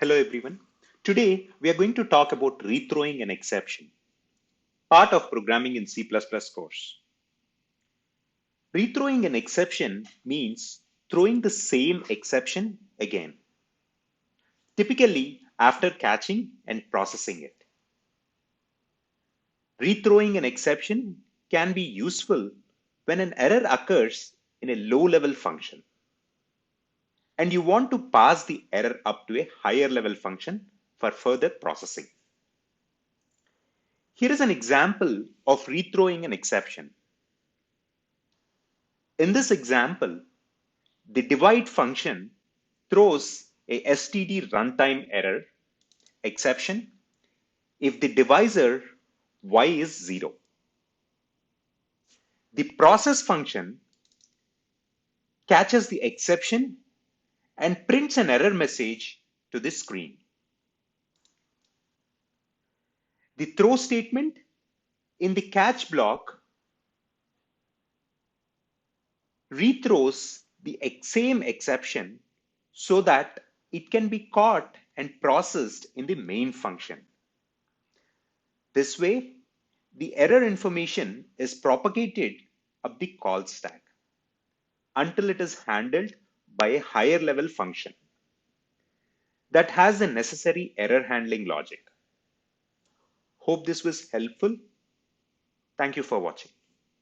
Hello everyone. Today we are going to talk about rethrowing an exception, part of programming in C++ course. Rethrowing an exception means throwing the same exception again, typically after catching and processing it. Rethrowing an exception can be useful when an error occurs in a low-level function and you want to pass the error up to a higher level function for further processing. Here is an example of rethrowing an exception. In this example, the divide function throws a std runtime error exception if the divisor y is 0. The process function catches the exception and prints an error message to the screen. The throw statement in the catch block rethrows the same exception so that it can be caught and processed in the main function. This way, the error information is propagated up the call stack until it is handled by a higher level function that has the necessary error handling logic. Hope this was helpful. Thank you for watching.